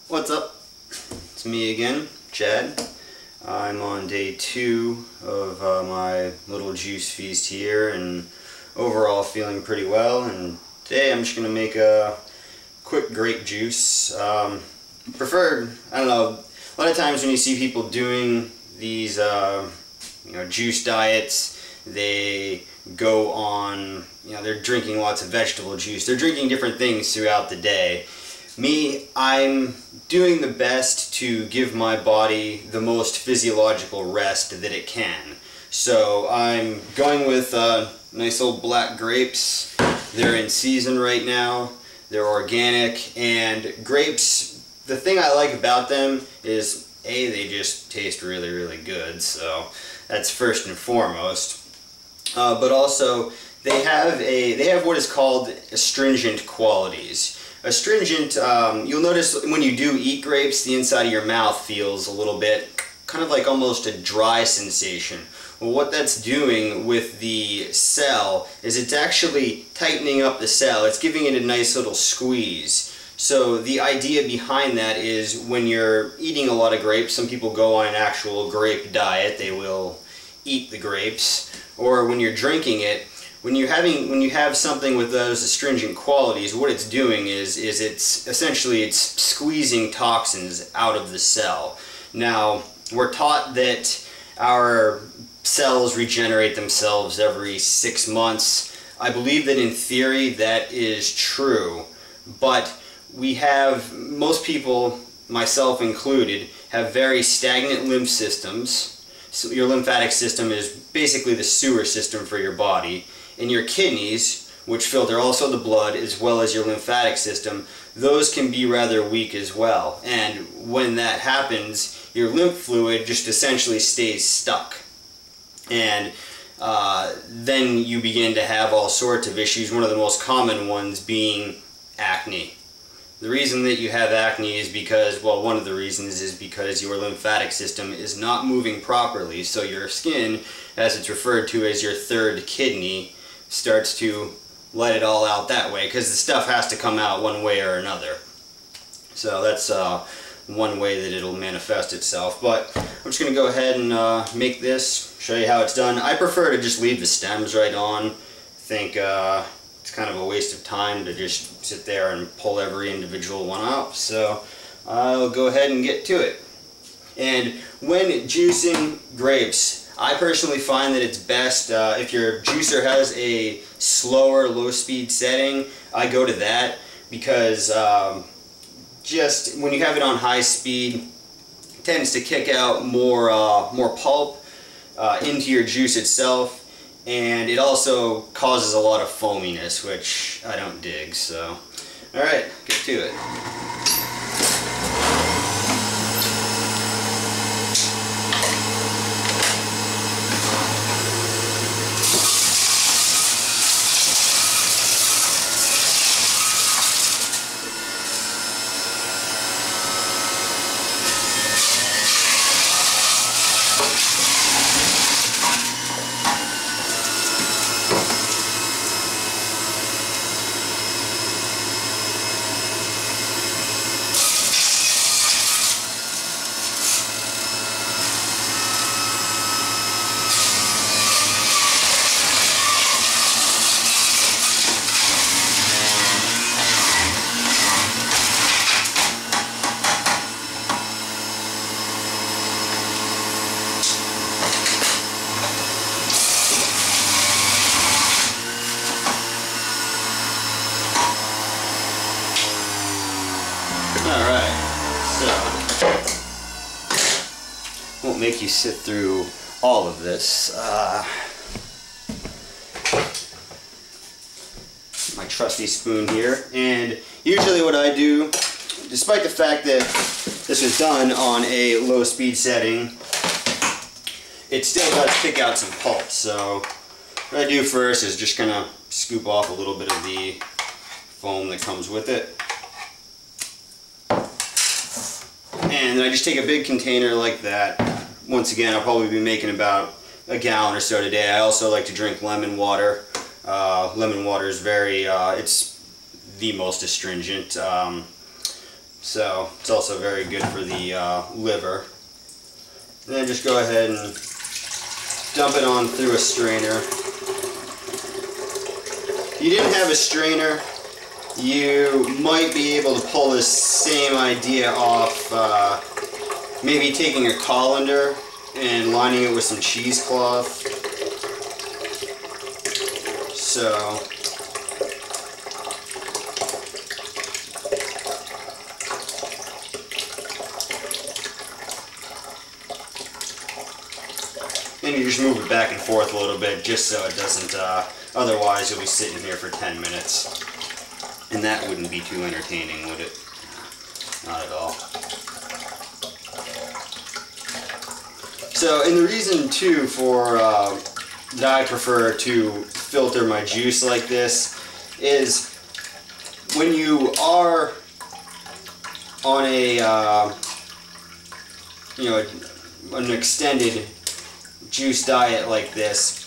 What's up? It's me again, Chad. I'm on day 2 of my little juice feast here and overall feeling pretty well, and today I'm just going to make a quick grape juice. I don't know, a lot of times when you see people doing these juice diets, they go on, they're drinking lots of vegetable juice, they're drinking different things throughout the day. Me, I'm doing the best to give my body the most physiological rest that it can. So I'm going with nice old black grapes. They're in season right now. They're organic, and grapes, the thing I like about them is they just taste really, really good. So that's first and foremost. But also they have what is called astringent qualities. Astringent, you'll notice when you do eat grapes, the inside of your mouth feels a little bit, kind of like almost a dry sensation. Well, what that's doing with the cell is it's actually tightening up the cell. It's giving it a nice little squeeze. So the idea behind that is when you're eating a lot of grapes, some people go on an actual grape diet, they will eat the grapes, or when you're drinking it, when you have something with those astringent qualities, what it's doing is it's essentially squeezing toxins out of the cell. Now, we're taught that our cells regenerate themselves every 6 months. I believe that in theory that is true, but most people, myself included, have very stagnant lymph systems. So your lymphatic system is basically the sewer system for your body. And your kidneys, which filter also the blood as well as your lymphatic system, those can be rather weak as well. And when that happens, your lymph fluid just essentially stays stuck. And then you begin to have all sorts of issues, one of the most common ones being acne. The reason that you have acne is because, well, one of the reasons is because your lymphatic system is not moving properly, so your skin, as it's referred to as your third kidney, starts to let it all out that way, because the stuff has to come out one way or another. So that's one way that it'll manifest itself. But I'm just going to go ahead and make this, show you how it's done. I prefer to just leave the stems right on. I think it's kind of a waste of time to just sit there and pull every individual one up. So I'll go ahead and get to it. And when juicing grapes, I personally find that it's best if your juicer has a slower low-speed setting. I go to that because just when you have it on high speed, it tends to kick out more pulp into your juice itself, and it also causes a lot of foaminess, which I don't dig. So, all right, get to it. Alright, so won't make you sit through all of this. My trusty spoon here, and usually what I do, despite the fact that this was done on a low speed setting, it still does kick out some pulp. So what I do first is just kind of scoop off a little bit of the foam that comes with it. And then I just take a big container like that. Once again, I'll probably be making about a gallon or so today. I also like to drink lemon water. Lemon water is it's the most astringent. so it's also very good for the liver. And then just go ahead and dump it on through a strainer. If you didn't have a strainer, you might be able to pull this same idea off, maybe taking a colander and lining it with some cheesecloth. So and you just move it back and forth a little bit just so it doesn't, otherwise you'll be sitting here for 10 minutes. And that wouldn't be too entertaining, would it? Not at all. So, and the reason too for that I prefer to filter my juice like this is when you are on a an extended juice diet like this,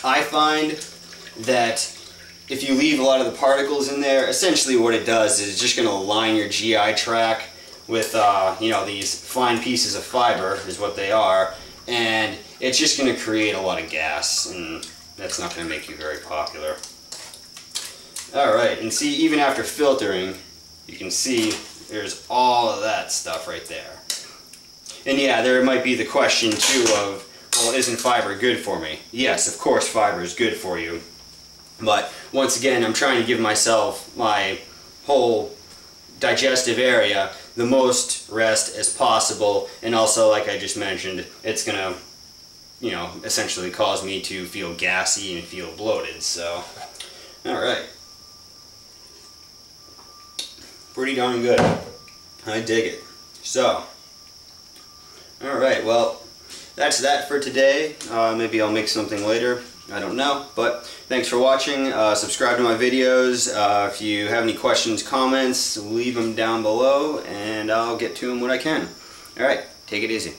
I find that if you leave a lot of the particles in there, essentially what it does is it's just going to line your GI tract with these fine pieces of fiber is what they are, and it's just going to create a lot of gas, and that's not going to make you very popular. Alright, and see, even after filtering, you can see there's all of that stuff right there. And yeah, there might be the question too of, well, isn't fiber good for me? Yes, of course fiber is good for you. But once again, I'm trying to give myself, my whole digestive area, the most rest as possible. And also, like I just mentioned, it's going to, essentially cause me to feel gassy and feel bloated. So, alright. Pretty darn good. I dig it. So, alright, well, that's that for today. Maybe I'll make something later. I don't know, but thanks for watching. Subscribe to my videos. If you have any questions, comments, leave them down below, and I'll get to them when I can. Alright, take it easy.